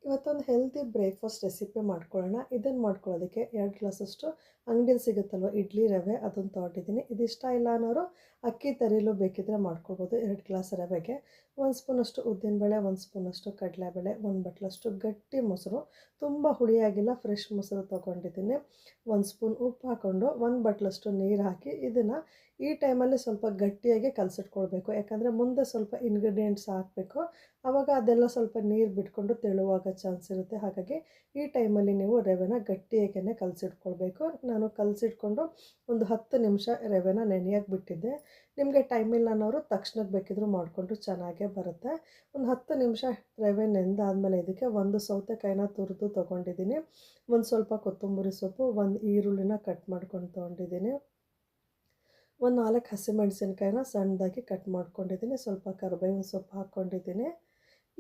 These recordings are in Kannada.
ಇವತ್ತೊಂದು ಹೆಲ್ತಿ ಬ್ರೇಕ್ಫಾಸ್ಟ್ ರೆಸಿಪಿ ಮಾಡ್ಕೊಳ್ಳೋಣ. ಇದನ್ನು ಮಾಡ್ಕೊಳ್ಳೋದಕ್ಕೆ 2 ಗ್ಲಾಸಷ್ಟು ಅಂಗಡಿಯಲ್ಲಿ ಸಿಗುತ್ತಲ್ವ ಇಡ್ಲಿ ರವೆ ಅದನ್ನು ತೊಗೊಂಡಿದ್ದೀನಿ. ಇದಿಷ್ಟ ಇಲ್ಲ ಅನ್ನೋರು ಅಕ್ಕಿ ತರಿಲು ಬೇಕಿದ್ರೆ ಮಾಡ್ಕೊಳ್ಬೋದು. 2 ಗ್ಲಾಸ್ ರವೆಗೆ 1 ಸ್ಪೂನಷ್ಟು ಉದ್ದಿನಬೇಳೆ, 1 ಸ್ಪೂನಷ್ಟು ಕಡಲೆಬೇಳೆ, 1 ಬಟ್ಲಷ್ಟು ಗಟ್ಟಿ ಮೊಸರು, ತುಂಬ ಹುಳಿಯಾಗಿಲ್ಲ ಫ್ರೆಶ್ ಮೊಸರು ತೊಗೊಂಡಿದ್ದೀನಿ. 1 ಸ್ಪೂನ್ ಉಪ್ಪು ಹಾಕ್ಕೊಂಡು 1 ಬಟ್ಲಷ್ಟು ನೀರು ಹಾಕಿ ಇದನ್ನು ಈ ಟೈಮಲ್ಲಿ ಸ್ವಲ್ಪ ಗಟ್ಟಿಯಾಗಿ ಕಲಸಿಟ್ಕೊಳ್ಬೇಕು. ಯಾಕಂದರೆ ಮುಂದೆ ಸ್ವಲ್ಪ ಇಂಗ್ರೀಡಿಯೆಂಟ್ಸ್ ಹಾಕಬೇಕು, ಆವಾಗ ಅದೆಲ್ಲ ಸ್ವಲ್ಪ ನೀರು ಬಿಟ್ಕೊಂಡು ತೆಳುವಾಗ ಚಾನ್ಸ್ ಇರುತ್ತೆ. ಹಾಗಾಗಿ ಈ ಟೈಮಲ್ಲಿ ನೀವು ರವೆನ ಗಟ್ಟಿಯಾಗೇ ಕಲಸಿಟ್ಕೊಳ್ಬೇಕು. ನಾನು ಕಲಸಿಟ್ಕೊಂಡು ಒಂದು 10 ನಿಮಿಷ ರವೆನ ನೆನೆಯೋಕ್ಕೆ ಬಿಟ್ಟಿದ್ದೆ. ನಿಮಗೆ ಟೈಮ್ ಇಲ್ಲ ಅನ್ನೋರು ತಕ್ಷಣಕ್ಕೆ ಬೇಕಿದ್ರೂ ಮಾಡಿಕೊಂಡು ಚೆನ್ನಾಗೇ ಬರುತ್ತೆ. ಒಂದು 10 ನಿಮಿಷ ರವೆ ನೆಂದಾದಮೇಲೆ ಇದಕ್ಕೆ ಒಂದು ಸೌತೆಕಾಯಿನ ತುರಿದು ತೊಗೊಂಡಿದ್ದೀನಿ, ಒಂದು ಸ್ವಲ್ಪ ಕೊತ್ತಂಬರಿ ಸೊಪ್ಪು, ಒಂದು ಈರುಳ್ಳಿನ ಕಟ್ ಮಾಡ್ಕೊಂಡು ತೊಗೊಂಡಿದ್ದೀನಿ, ಒಂದು 4 ಹಸಿಮೆಣಸಿನ್ಕಾಯಿನ ಸಣ್ಣದಾಗಿ ಕಟ್ ಮಾಡ್ಕೊಂಡಿದ್ದೀನಿ, ಸ್ವಲ್ಪ ಕರಿಬೇವಿನ ಸೊಪ್ಪು ಹಾಕ್ಕೊಂಡಿದ್ದೀನಿ.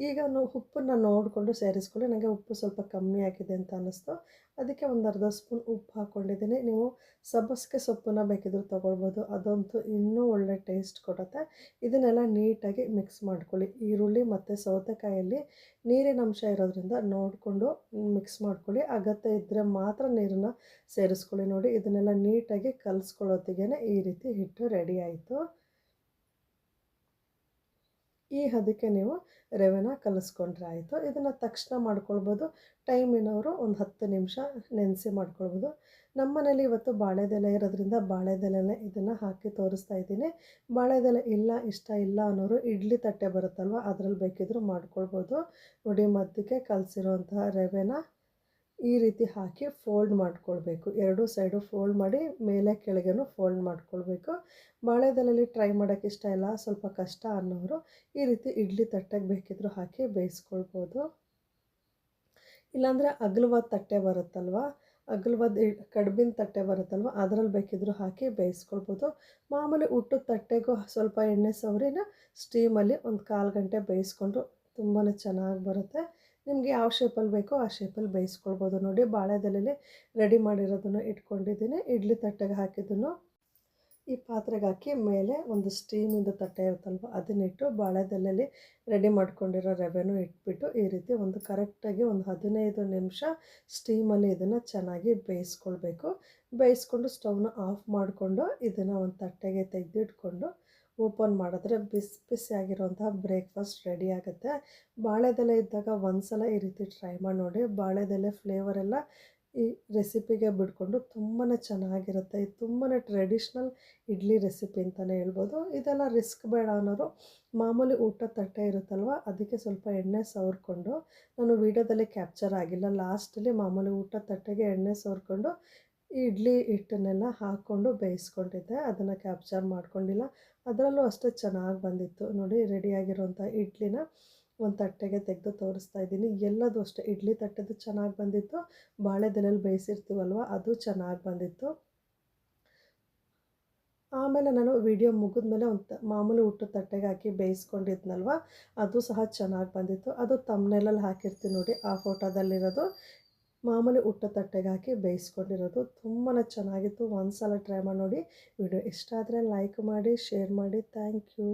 ಈಗ ಉಪ್ಪನ್ನು ನೋಡಿಕೊಂಡು ಸೇರಿಸ್ಕೊಳ್ಳಿ. ನನಗೆ ಉಪ್ಪು ಸ್ವಲ್ಪ ಕಮ್ಮಿ ಆಗಿದೆ ಅಂತ ಅನ್ನಿಸ್ತು, ಅದಕ್ಕೆ ಒಂದು ಅರ್ಧ ಸ್ಪೂನ್ ಉಪ್ಪು ಹಾಕ್ಕೊಂಡಿದ್ದೀನಿ. ನೀವು ಸಬ್ಬಸಿಗೆ ಸೊಪ್ಪನ್ನು ಬೇಕಿದ್ರೂ ತೊಗೊಳ್ಬೋದು, ಅದಂತೂ ಇನ್ನೂ ಒಳ್ಳೆ ಟೇಸ್ಟ್ ಕೊಡುತ್ತೆ. ಇದನ್ನೆಲ್ಲ ನೀಟಾಗಿ ಮಿಕ್ಸ್ ಮಾಡ್ಕೊಳ್ಳಿ. ಈರುಳ್ಳಿ ಮತ್ತು ಸೌತೆಕಾಯಲ್ಲಿ ನೀರಿನ ಅಂಶ ಇರೋದ್ರಿಂದ ನೋಡಿಕೊಂಡು ಮಿಕ್ಸ್ ಮಾಡ್ಕೊಳ್ಳಿ. ಅಗತ್ಯ ಇದ್ದರೆ ಮಾತ್ರ ನೀರನ್ನು ಸೇರಿಸ್ಕೊಳ್ಳಿ. ನೋಡಿ, ಇದನ್ನೆಲ್ಲ ನೀಟಾಗಿ ಕಲಿಸ್ಕೊಳ್ಳೋತ್ತಿಗೆ ಈ ರೀತಿ ಹಿಟ್ಟು ರೆಡಿ ಆಯಿತು. ಈ ಹದಕ್ಕೆ ನೀವು ರವೆನ ಕಲಿಸ್ಕೊಂಡ್ರೆ ಆಯಿತು. ಇದನ್ನು ತಕ್ಷಣ ಮಾಡ್ಕೊಳ್ಬೋದು, ಟೈಮ್ ಏನವರು ಒಂದು 10 ನಿಮಿಷ ನೆನೆಸಿ ಮಾಡ್ಕೊಳ್ಬೋದು. ನಮ್ಮ ಮನೇಲಿ ಇವತ್ತು ಬಾಳೆದೆಲೆ ಇರೋದ್ರಿಂದ ಬಾಳೆದೆಲೆನೇ ಇದನ್ನು ಹಾಕಿ ತೋರಿಸ್ತಾ ಇದ್ದೀನಿ. ಬಾಳೆದೆಲೆ ಇಲ್ಲ, ಇಷ್ಟ ಇಲ್ಲ ಅನ್ನೋರು ಇಡ್ಲಿ ತಟ್ಟೆ ಬರುತ್ತಲ್ವ ಅದರಲ್ಲಿ ಬೇಕಿದ್ರೂ ಮಾಡ್ಕೊಳ್ಬೋದು. ನೋಡಿ, ಮಧ್ಯಕ್ಕೆ ಕಲಸಿರುವಂತಹ ರವೆನ ಈ ರೀತಿ ಹಾಕಿ ಫೋಲ್ಡ್ ಮಾಡ್ಕೊಳ್ಬೇಕು. ಎರಡೂ ಸೈಡು ಫೋಲ್ಡ್ ಮಾಡಿ ಮೇಲೆ ಕೆಳಗೆನೂ ಫೋಲ್ಡ್ ಮಾಡ್ಕೊಳ್ಬೇಕು. ಬಾಳೆದೆಲೆಯಲ್ಲಿ ಟ್ರೈ ಮಾಡೋಕ್ಕೆ ಇಷ್ಟ ಇಲ್ಲ, ಸ್ವಲ್ಪ ಕಷ್ಟ ಅನ್ನೋರು ಈ ರೀತಿ ಇಡ್ಲಿ ತಟ್ಟೆಗೆ ಬೇಕಿದ್ರೂ ಹಾಕಿ ಬೇಯಿಸ್ಕೊಳ್ಬೋದು. ಇಲ್ಲಾಂದರೆ ಅಗಲವಾದ ತಟ್ಟೆ ಬರುತ್ತಲ್ವ, ಅಗಲವಾದ ಕಡ್ಬಿನ ತಟ್ಟೆ ಬರುತ್ತಲ್ವ ಅದರಲ್ಲಿ ಬೇಕಿದ್ರೂ ಹಾಕಿ ಬೇಯಿಸ್ಕೊಳ್ಬೋದು. ಮಾಮೂಲಿ ಊಟದ ತಟ್ಟೆಗೂ ಸ್ವಲ್ಪ ಎಣ್ಣೆ ಸವರಿನ ಸ್ಟೀಮಲ್ಲಿ ಒಂದು 1/4 ಗಂಟೆ ಬೇಯಿಸ್ಕೊಂಡು ತುಂಬಾ ಚೆನ್ನಾಗಿ ಬರುತ್ತೆ. ನಿಮಗೆ ಯಾವ ಶೇಪಲ್ಲಿ ಬೇಕೋ ಆ ಶೇಪಲ್ಲಿ ಬೇಯಿಸ್ಕೊಳ್ಬೋದು. ನೋಡಿ, ಬಾಳೆದೆಲೆಯಲ್ಲಿ ರೆಡಿ ಮಾಡಿರೋದನ್ನು ಇಟ್ಕೊಂಡಿದ್ದೀನಿ. ಇಡ್ಲಿ ತಟ್ಟೆಗೆ ಹಾಕಿದ್ದನ್ನು ಈ ಪಾತ್ರೆಗೆ ಹಾಕಿ ಮೇಲೆ ಒಂದು ಸ್ಟೀಮಿಂದು ತಟ್ಟೆ ಇರುತ್ತಲ್ವ ಅದನ್ನಿಟ್ಟು ಬಾಳೆದೆಲೆಯಲ್ಲಿ ರೆಡಿ ಮಾಡ್ಕೊಂಡಿರೋ ರವೆನೂ ಇಟ್ಬಿಟ್ಟು ಈ ರೀತಿ ಒಂದು ಕರೆಕ್ಟಾಗಿ ಒಂದು 15 ನಿಮಿಷ ಸ್ಟೀಮಲ್ಲಿ ಇದನ್ನು ಚೆನ್ನಾಗಿ ಬೇಯಿಸ್ಕೊಳ್ಬೇಕು. ಬೇಯಿಸ್ಕೊಂಡು ಸ್ಟವ್ನ ಆಫ್ ಮಾಡಿಕೊಂಡು ಇದನ್ನು ಒಂದು ತಟ್ಟೆಗೆ ತೆಗೆದಿಟ್ಕೊಂಡು ಓಪನ್ ಮಾಡಿದ್ರೆ ಬಿಸಿ ಬಿಸಿಯಾಗಿರುವಂತಹ ಬ್ರೇಕ್ಫಾಸ್ಟ್ ರೆಡಿ ಆಗುತ್ತೆ. ಬಾಳೆದೆಲೆ ಇದ್ದಾಗ ಒಂದ್ಸಲ ಈ ರೀತಿ ಟ್ರೈ ಮಾಡಿ ನೋಡಿ. ಬಾಳೆದೆಲೆ ಫ್ಲೇವರೆಲ್ಲ ಈ ರೆಸಿಪಿಗೆ ಬಿಟ್ಕೊಂಡು ತುಂಬಾ ಚೆನ್ನಾಗಿರುತ್ತೆ. ಇದು ತುಂಬಾ ಟ್ರೆಡಿಷ್ನಲ್ ಇಡ್ಲಿ ರೆಸಿಪಿ ಅಂತಲೇ ಹೇಳ್ಬೋದು. ಇದೆಲ್ಲ ರಿಸ್ಕ್ ಬೇಡ ಅನ್ನೋರು ಮಾಮೂಲಿ ಊಟದ ತಟ್ಟೆ ಇರುತ್ತಲ್ವ ಅದಕ್ಕೆ ಸ್ವಲ್ಪ ಎಣ್ಣೆ ಸವರ್ಕೊಂಡು, ನಾನು ವೀಡಿಯೋದಲ್ಲಿ ಕ್ಯಾಪ್ಚರ್ ಆಗಿಲ್ಲ, ಲಾಸ್ಟಲ್ಲಿ ಮಾಮೂಲಿ ಊಟದ ತಟ್ಟೆಗೆ ಎಣ್ಣೆ ಸವರ್ಕೊಂಡು ಇಡ್ಲಿ ಹಿಟ್ಟನ್ನೆಲ್ಲ ಹಾಕ್ಕೊಂಡು ಬೇಯಿಸ್ಕೊಂಡಿದ್ದೆ, ಅದನ್ನು ಕ್ಯಾಪ್ಚರ್ ಮಾಡ್ಕೊಂಡಿಲ್ಲ. ಅದರಲ್ಲೂ ಅಷ್ಟೇ ಚೆನ್ನಾಗಿ ಬಂದಿತ್ತು. ನೋಡಿ, ರೆಡಿಯಾಗಿರೋಂಥ ಇಡ್ಲಿನ ಒಂದು ತಟ್ಟೆಗೆ ತೆಗೆದು ತೋರಿಸ್ತಾ ಇದ್ದೀನಿ. ಎಲ್ಲದೂ ಅಷ್ಟೇ, ಇಡ್ಲಿ ತಟ್ಟೆದು ಚೆನ್ನಾಗಿ ಬಂದಿತ್ತು, ಬಾಳೆದೆಲೆಯಲ್ಲಿ ಬೇಯಿಸಿರ್ತೀವಲ್ವ ಅದು ಚೆನ್ನಾಗಿ ಬಂದಿತ್ತು. ಆಮೇಲೆ ನಾನು ವಿಡಿಯೋ ಮುಗಿದ್ಮೇಲೆ ಒಂದು ಮಾಮೂಲಿ ಊಟದ ತಟ್ಟೆಗೆ ಹಾಕಿ ಬೇಯಿಸ್ಕೊಂಡಿದ್ನಲ್ವ ಅದು ಸಹ ಚೆನ್ನಾಗಿ ಬಂದಿತ್ತು. ಅದು ತಮ್ನೇಲಲ್ಲಿ ಹಾಕಿರ್ತೀನಿ ನೋಡಿ, ಆ ಫೋಟೋದಲ್ಲಿರೋದು ಮಾಮೂಲಿ ಊಟದ ತಟ್ಟೆಗೆ ಹಾಕಿ ಬೇಯಿಸ್ಕೊಂಡಿರೋದು. ತುಂಬಾ ಚೆನ್ನಾಗಿತ್ತು. ಒಂದು ಸಲ ಟ್ರೈ ಮಾಡಿ ನೋಡಿ. ವಿಡಿಯೋ ಇಷ್ಟ ಆದರೆ ಲೈಕ್ ಮಾಡಿ, ಶೇರ್ ಮಾಡಿ. Thank you.